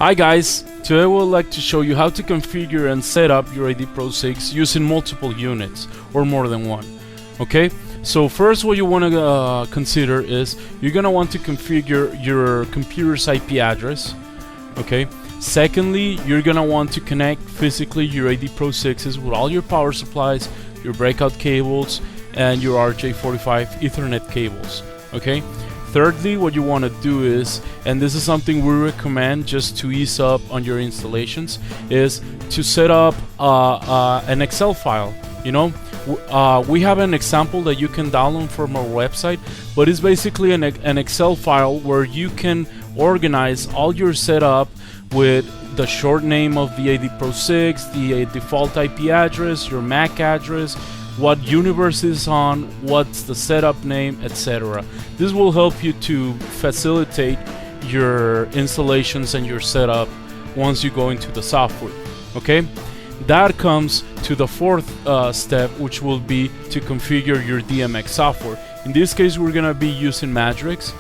Hi guys, today I would like to show you how to configure and set up your AD-PRO-6 using multiple units or more than one. Okay, so first what you want to consider is you're going to want to configure your computer's IP address. Okay, secondly, you're going to want to connect physically your AD-PRO-6s with all your power supplies, your breakout cables, and your RJ45 Ethernet cables. Okay. Thirdly, what you want to do is, and this is something we recommend just to ease up on your installations, is to set up an Excel file. You know, we have an example that you can download from our website, but it's basically an Excel file where you can organize all your setup with the short name of the AD-PRO-6, the default IP address, your MAC address, what universe is on, what's the setup name, etc. This will help you to facilitate your installations and your setup once you go into the software. Okay, that comes to the fourth step, which will be to configure your DMX software. In this case, we're gonna be using MADRIX.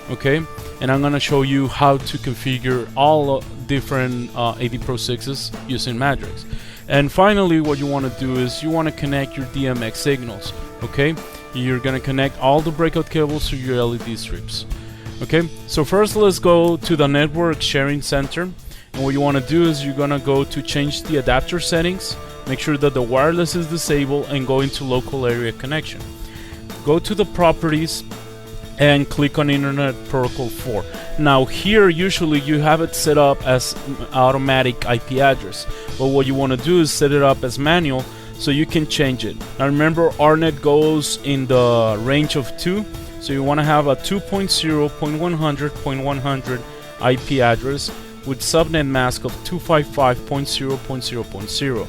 Okay, and I'm gonna show you how to configure all different AD-PRO-6s using MADRIX. And finally, what you want to do is you want to connect your DMX signals. Okay, you're going to connect all the breakout cables to your LED strips. Okay, so first let's go to the network sharing center, and what you want to do is you're going to go to change the adapter settings, make sure that the wireless is disabled, and go into local area connection. Go to the properties and click on Internet Protocol 4. Now here usually you have it set up as automatic IP address, but what you want to do is set it up as manual so you can change it. Now remember, ArtNet goes in the range of 2, so you want to have a 2.0.100.100 IP address with subnet mask of 255.0.0.0.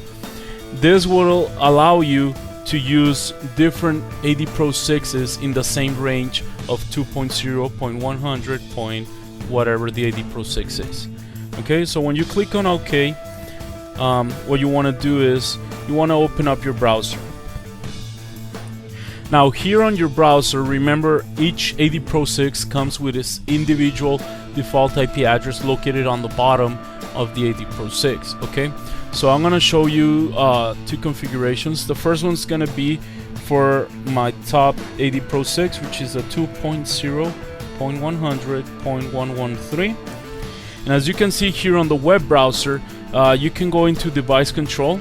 This will allow you to use different AD-PRO-6s in the same range of 2.0.100. Whatever the AD-PRO-6 is. Okay, so when you click on OK, what you want to do is you want to open up your browser. Now here on your browser, remember each AD-PRO-6 comes with its individual default IP address located on the bottom of the AD-PRO-6. Okay, so I'm going to show you two configurations. The first one's going to be for my top AD-PRO-6, which is a 2.0.100.113, and as you can see here on the web browser, you can go into device control,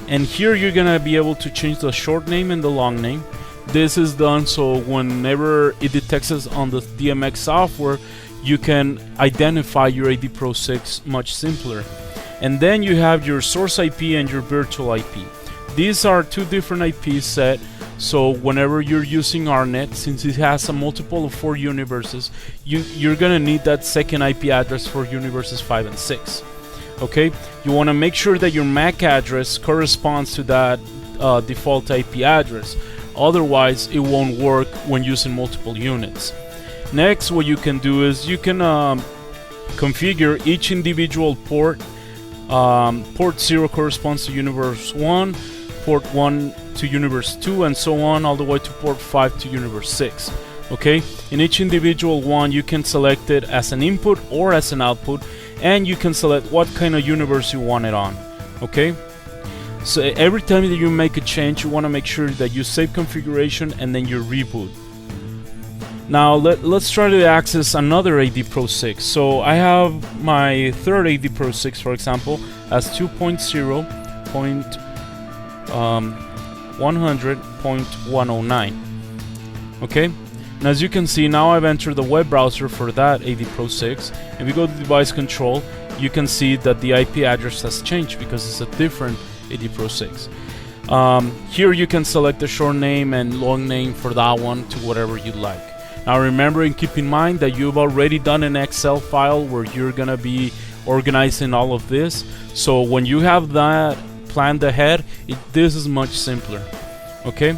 and here you're gonna be able to change the short name and the long name. This is done so whenever it detects us on the DMX software, you can identify your AD-PRO-6 much simpler. And then you have your source IP and your virtual IP. These are two different IPs set, so whenever you're using ArtNet, since it has a multiple of 4 universes, you're gonna need that second IP address for universes 5 and 6. Okay, you want to make sure that your MAC address corresponds to that default IP address. Otherwise, it won't work when using multiple units. Next, what you can do is you can configure each individual port. Port 0 corresponds to universe 1, port 1 to universe 2, and so on all the way to port 5 to universe 6. Okay, in each individual one you can select it as an input or as an output, and you can select what kind of universe you want it on. Okay, so every time that you make a change, you want to make sure that you save configuration and then you reboot. Now let's try to access another AD-PRO-6. So I have my third AD-PRO-6, for example, as 2.0.100.109. Okay, and as you can see, now I've entered the web browser for that AD-PRO-6. If we go to device control, you can see that the IP address has changed because it's a different AD-PRO-6. Here you can select the short name and long name for that one to whatever you like. Now remember and keep in mind that you've already done an Excel file where you're gonna be organizing all of this. So when you have that planned ahead, this is much simpler. Okay.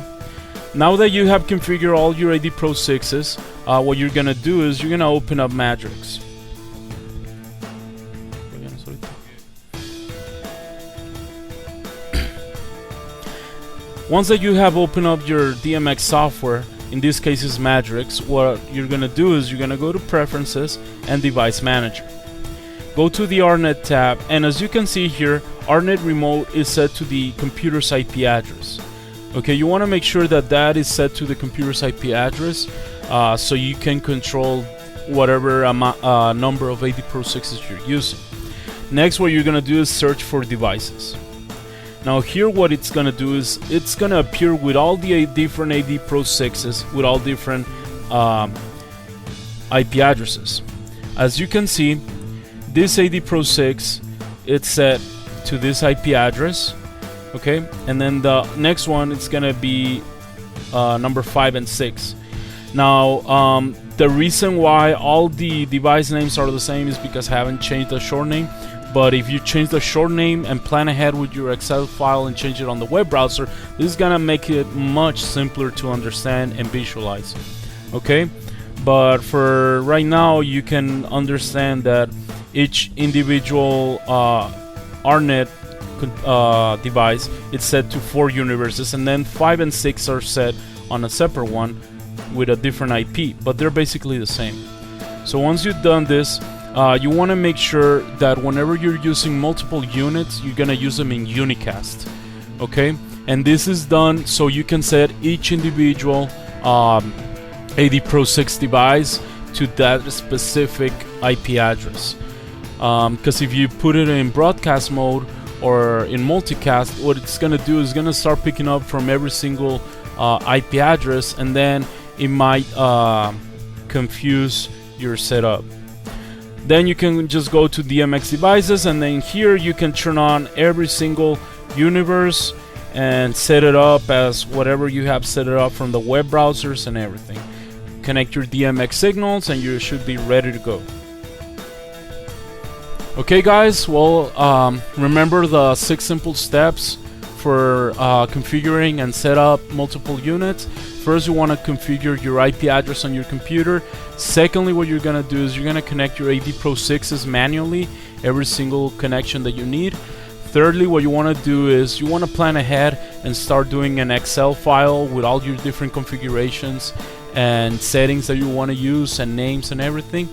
Now that you have configured all your AD-PRO-6s, what you're gonna do is you're gonna open up MADRIX. Once that you have opened up your DMX software, in this case is MADRIX, what you're gonna do is you're gonna go to Preferences and Device Manager. go to the ArtNet tab, and as you can see here, ArtNet remote is set to the computer's IP address. Okay, you want to make sure that that is set to the computer's IP address, so you can control whatever number of AD-PRO-6s you're using. Next, what you're gonna do is search for devices. Now here what it's gonna do is it's gonna appear with all the different AD-PRO-6s with all different IP addresses. As you can see, this AD-PRO-6, it's set to this IP address, okay, and then the next one it's gonna be number 5 and 6. Now the reason why all the device names are the same is because I haven't changed the short name. But if you change the short name and plan ahead with your Excel file and change it on the web browser, this is gonna make it much simpler to understand and visualize. Okay, but for right now, you can understand that each individual ArtNet device is set to 4 universes, and then 5 and 6 are set on a separate one with a different IP, but they're basically the same. So once you've done this, you want to make sure that whenever you're using multiple units, you're gonna use them in unicast, okay? And this is done so you can set each individual AD-PRO-6 device to that specific IP address. Because if you put it in broadcast mode or in multicast, what it's gonna do is gonna start picking up from every single IP address, and then it might confuse your setup. Then you can just go to DMX devices, and then here you can turn on every single universe and set it up as whatever you have set it up from the web browsers and everything. Connect your DMX signals and you should be ready to go. Okay guys, well remember the 6 simple steps for configuring and set up multiple units. First, you want to configure your IP address on your computer. Secondly, what you're going to do is you're going to connect your AD-PRO-6s manually, every single connection that you need. Thirdly, what you want to do is you want to plan ahead and start doing an Excel file with all your different configurations and settings that you want to use and names and everything.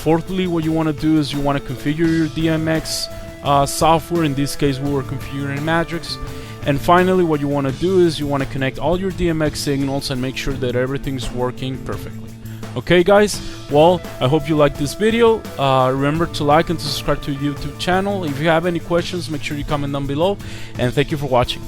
Fourthly, what you want to do is you want to configure your DMX software. In this case, we were configuring MADRIX. And finally, what you want to do is you want to connect all your DMX signals and make sure that everything's working perfectly. Okay guys, well, I hope you liked this video. Remember to like and to subscribe to the YouTube channel. If you have any questions, make sure you comment down below, and thank you for watching.